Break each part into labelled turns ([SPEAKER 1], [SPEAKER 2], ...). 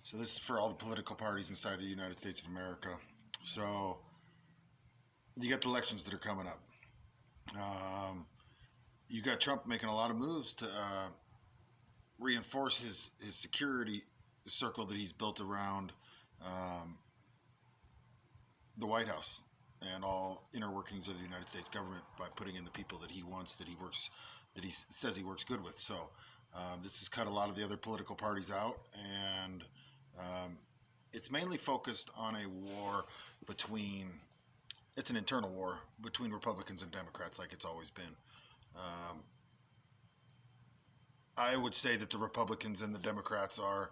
[SPEAKER 1] So this is for all the political parties inside the United States of America. So you got the elections that are coming up. You got Trump making a lot of moves to reinforce his security circle that he's built around the White House and all inner workings of the United States government by putting in the people that he wants, that he says he works good with. So this has cut a lot of the other political parties out, and it's mainly focused on a war between. It's an internal war between Republicans and Democrats, like it's always been. I would say that the Republicans and the Democrats are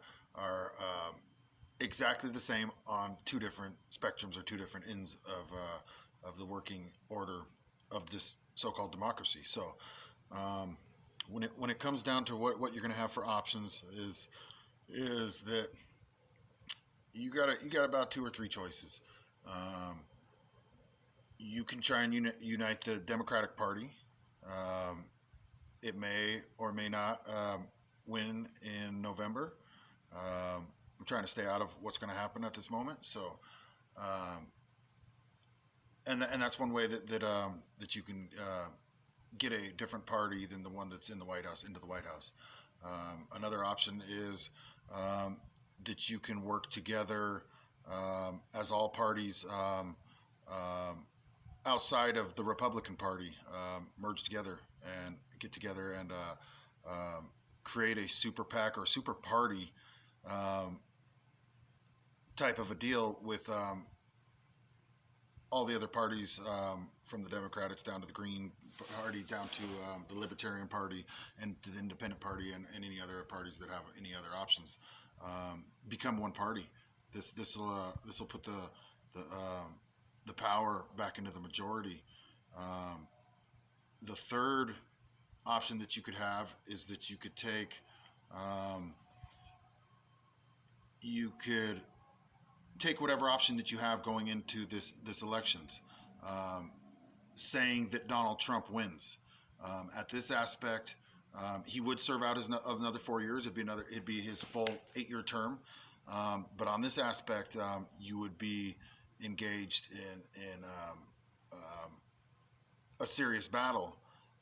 [SPEAKER 1] exactly the same on two different spectrums or two different ends of the working order of this so-called democracy. So when it comes down to what you're going to have for options is that you got about two or three choices. You can try and unite the Democratic Party. It may or may not win in November. I'm trying to stay out of what's going to happen at this moment. So, and that's one way that you can get a different party than the one that's in the White House into the White House. Another option is that you can work together as all parties outside of the Republican Party merge together and get together and create a super PAC or super party type of a deal with all the other parties, from the Democrats down to the Green Party, down to the Libertarian Party, and to the Independent Party, and any other parties that have any other options. Become one party. This will put the power back into the majority. The third option that you could have is that you could take whatever option that you have going into this elections, saying that Donald Trump wins. At this aspect, he would serve out another 4 years. It'd be his full 8-year term. But on this aspect, you would be engaged in a serious battle,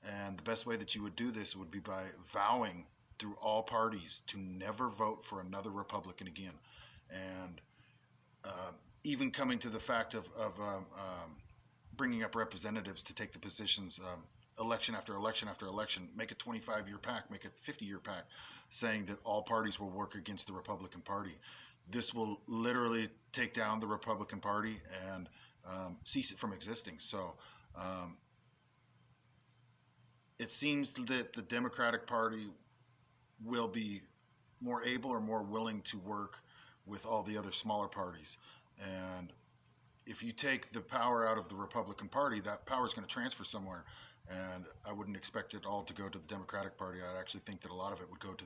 [SPEAKER 1] and the best way that you would do this would be by vowing through all parties to never vote for another Republican again, and even coming to the fact of bringing up representatives to take the positions, election after election after election, make a 25-year PAC, make a 50-year PAC, saying that all parties will work against the Republican Party. This will literally take down the Republican Party and cease it from existing. So it seems that the Democratic Party will be more able or more willing to work with all the other smaller parties. And if you take the power out of the Republican Party, that power is going to transfer somewhere. And I wouldn't expect it all to go to the Democratic Party. I actually think that a lot of it would go to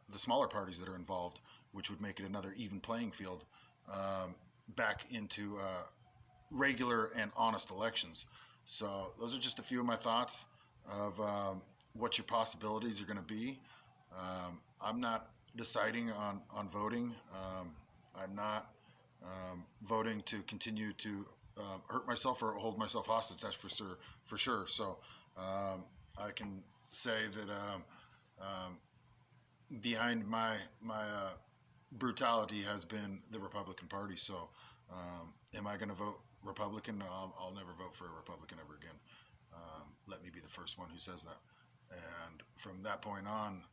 [SPEAKER 1] the smaller parties that are involved, which would make it another even playing field back into regular and honest elections. So those are just a few of my thoughts of what your possibilities are going to be. I'm not deciding on voting. I'm not voting to continue to hurt myself or hold myself hostage. That's for sure. So I can say that behind my brutality has been the Republican Party. So am I going to vote Republican? No, I'll never vote for a Republican ever again. Let me be the first one who says that. And from that point on,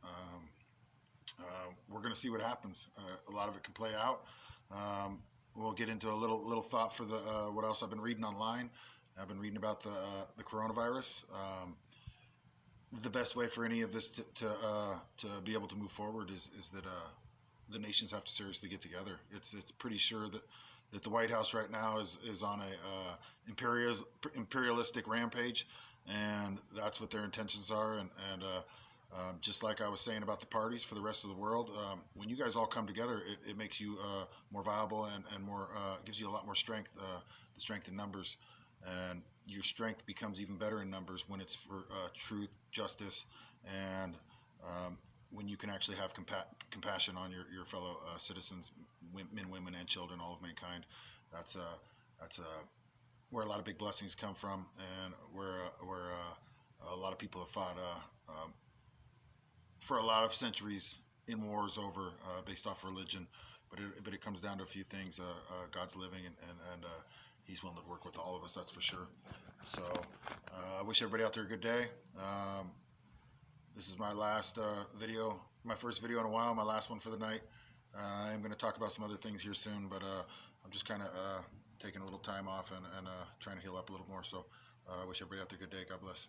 [SPEAKER 1] we're going to see what happens. A lot of it can play out. We'll get into a little thought for the what else I've been reading online. I've been reading about the coronavirus. The best way for any of this to be able to move forward is that the nations have to seriously get together. It's pretty sure that the White House right now is on a imperialistic rampage, and that's what their intentions are. And just like I was saying about the parties for the rest of the world, when you guys all come together, it makes you more viable and more gives you a lot more strength, the strength in numbers. And your strength becomes even better in numbers when it's for truth, justice, and when you can actually have compassion on your fellow citizens, men, women, and children, all of mankind. That's where a lot of big blessings come from, and where a lot of people have fought for a lot of centuries in wars over based off religion. But it comes down to a few things. God's living, and He's willing to work with all of us. That's for sure. So I wish everybody out there a good day. This is my last video, my first video in a while, my last one for the night. I'm going to talk about some other things here soon, but I'm just kind of taking a little time off and trying to heal up a little more. So I wish everybody out there a good day. God bless.